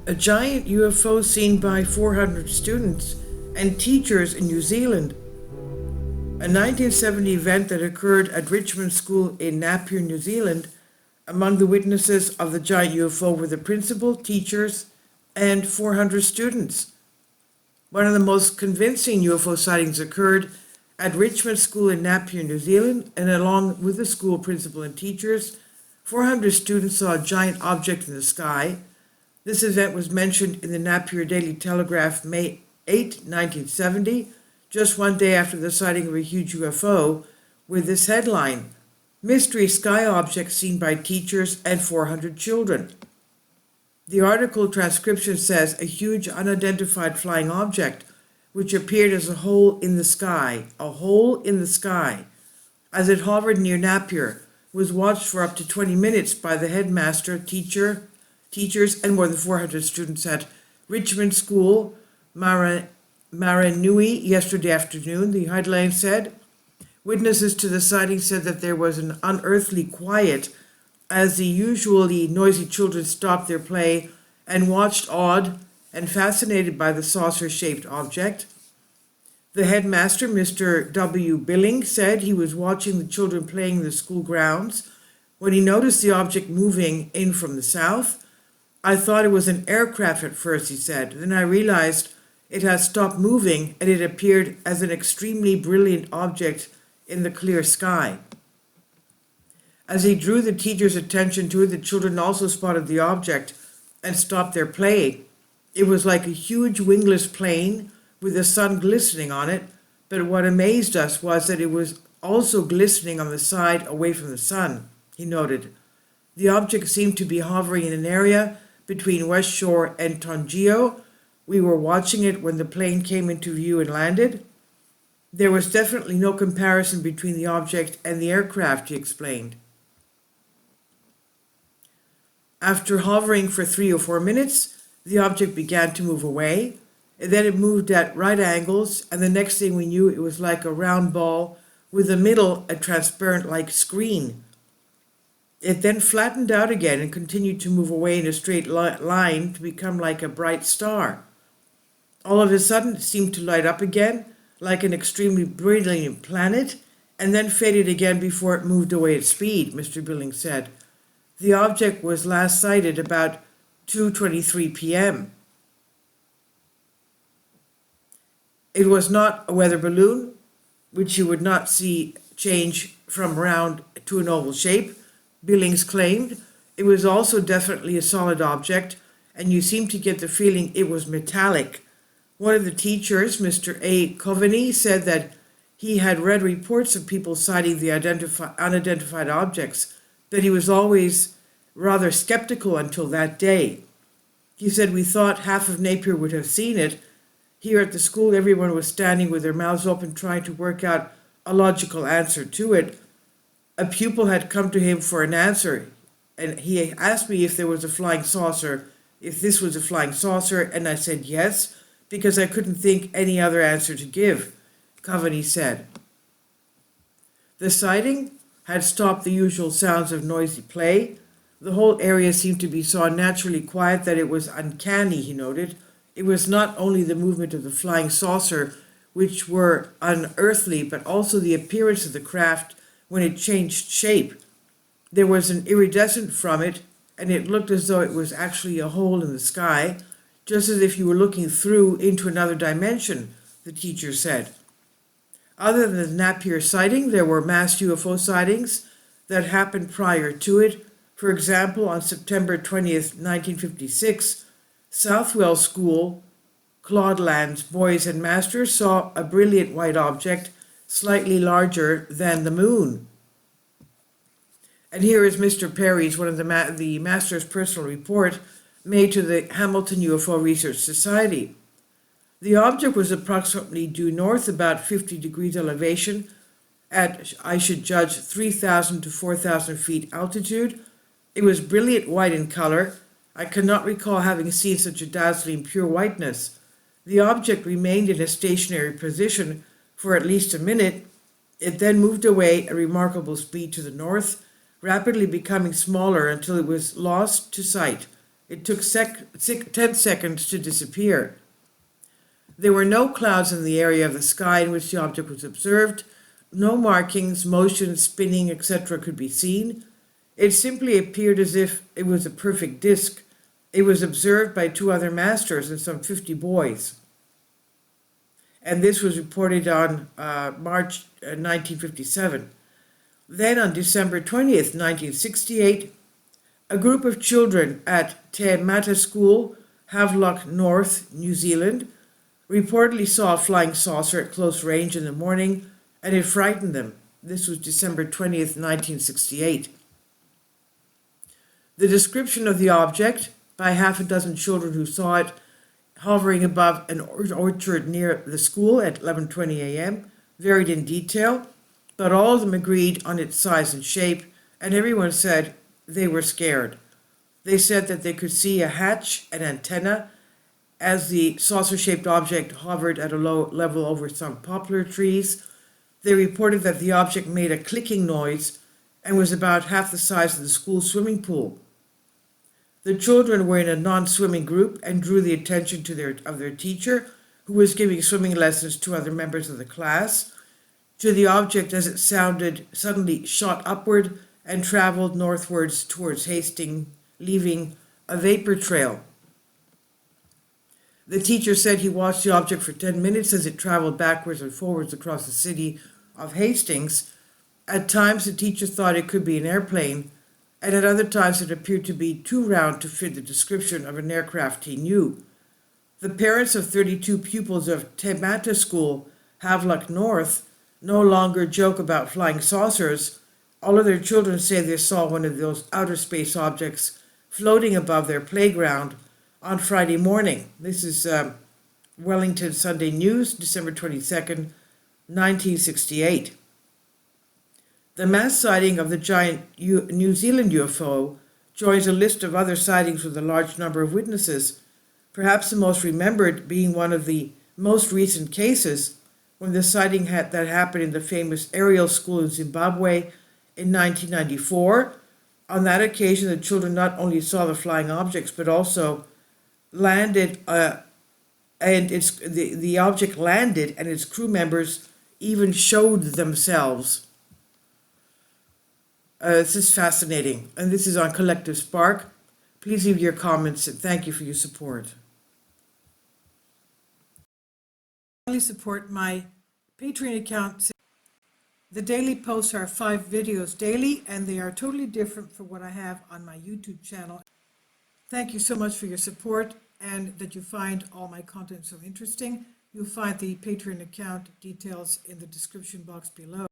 A giant UFO seen by 400 students and teachers in New Zealand. A 1970 event that occurred at Richmond School in Napier, New Zealand. Among the witnesses of the giant UFO were the principal, teachers, and 400 students. One of the most convincing UFO sightings occurred at Richmond School in Napier, New Zealand, and along with the school principal and teachers, 400 students saw a giant object in the sky. This event was mentioned in the Napier Daily Telegraph May 8, 1970, just one day after the sighting of a huge UFO, with this headline, "Mystery Sky Object Seen by Teachers and 400 Children." The article transcription says a huge unidentified flying object, which appeared as a hole in the sky, as it hovered near Napier, was watched for up to 20 minutes by the headmaster, teachers, and more than 400 students at Richmond School, Maranui, yesterday afternoon, the headline said. Witnesses to the sighting said that there was an unearthly quiet as the usually noisy children stopped their play and watched, awed and fascinated by the saucer-shaped object. The headmaster, Mr. W. Billing, said he was watching the children playing in the school grounds when he noticed the object moving in from the south. "I thought it was an aircraft at first," he said. "Then I realized it had stopped moving and it appeared as an extremely brilliant object in the clear sky." As he drew the teacher's attention to it, the children also spotted the object and stopped their play. It was like a huge wingless plane with the sun glistening on it, but what amazed us was that it was also glistening on the side away from the sun, he noted. The object seemed to be hovering in an area between West Shore and Tongio. We were watching it when the plane came into view and landed. There was definitely no comparison between the object and the aircraft, he explained. After hovering for 3 or 4 minutes, the object began to move away, and then it moved at right angles, and the next thing we knew, it was like a round ball with the middle a transparent-like screen. It then flattened out again and continued to move away in a straight line to become like a bright star. All of a sudden, it seemed to light up again, like an extremely brilliant planet, and then faded again before it moved away at speed, Mr. Billing said. The object was last sighted about 2:23 p.m. It was not a weather balloon, which you would not see change from round to an oval shape, Billings claimed. It was also definitely a solid object, and you seemed to get the feeling it was metallic. One of the teachers, Mr. A. Coveney, said that he had read reports of people sighting the unidentified objects, but he was always rather skeptical until that day. He said, "We thought half of Napier would have seen it. Here at the school, everyone was standing with their mouths open trying to work out a logical answer to it. A pupil had come to him for an answer, and he asked me if this was a flying saucer, and I said yes, because I couldn't think any other answer to give," Coveney said. The sighting had stopped the usual sounds of noisy play. The whole area seemed to be so naturally quiet that it was uncanny, he noted. It was not only the movement of the flying saucer, which were unearthly, but also the appearance of the craft when it changed shape. There was an iridescence from it, and it looked as though it was actually a hole in the sky, just as if you were looking through into another dimension, the teacher said. Other than the Napier sighting, there were mass UFO sightings that happened prior to it. For example, on September 20th, 1956, Southwell School, Claudeland's boys and masters saw a brilliant white object slightly larger than the moon. And here is Mr. Perry's, one of the master's personal report made to the Hamilton UFO Research Society. The object was approximately due north about 50 degrees elevation at, I should judge, 3,000 to 4,000 feet altitude. It was brilliant white in color. I cannot recall having seen such a dazzling pure whiteness. The object remained in a stationary position for at least a minute. It then moved away at remarkable speed to the north, rapidly becoming smaller until it was lost to sight, It took 10 seconds to disappear. There were no clouds in the area of the sky in which the object was observed. No markings, motion, spinning, etc. could be seen. It simply appeared as if it was a perfect disk. It was observed by 2 other masters and some 50 boys. And this was reported on March 1957. Then on December 20th, 1968, a group of children at Te Mata School, Havelock North, New Zealand, reportedly saw a flying saucer at close range in the morning, and it frightened them. This was December 20th, 1968. The description of the object by half a dozen children who saw it hovering above an orchard near the school at 11:20 a.m. varied in detail, but all of them agreed on its size and shape, and everyone said they were scared. They said that they could see a hatch, an antenna, as the saucer-shaped object hovered at a low level over some poplar trees. They reported that the object made a clicking noise and was about half the size of the school swimming pool. The children were in a non-swimming group and drew the attention of their teacher, who was giving swimming lessons to other members of the class, to the object as it suddenly shot upward and traveled northwards towards Hastings, leaving a vapor trail. The teacher said he watched the object for 10 minutes as it traveled backwards and forwards across the city of Hastings. At times, the teacher thought it could be an airplane, and at other times it appeared to be too round to fit the description of an aircraft he knew. The parents of 32 pupils of Te Mata School, Havelock North, no longer joke about flying saucers. All of their children say they saw one of those outer space objects floating above their playground on Friday morning. This is Wellington Sunday News, December 22nd, 1968. The mass sighting of the giant New Zealand UFO joins a list of other sightings with a large number of witnesses, perhaps the most remembered being one of the most recent cases when the sighting that happened in the famous Ariel School in Zimbabwe in 1994. On that occasion, the children not only saw the flying objects, but also landed, and the object landed, and its crew members even showed themselves. This is fascinating, and this is on Collective Spark. Please leave your comments, and thank you for your support. Support my Patreon account. The daily posts are 5 videos daily, and they are totally different from what I have on my YouTube channel. Thank you so much for your support and that you find all my content so interesting. You'll find the Patreon account details in the description box below.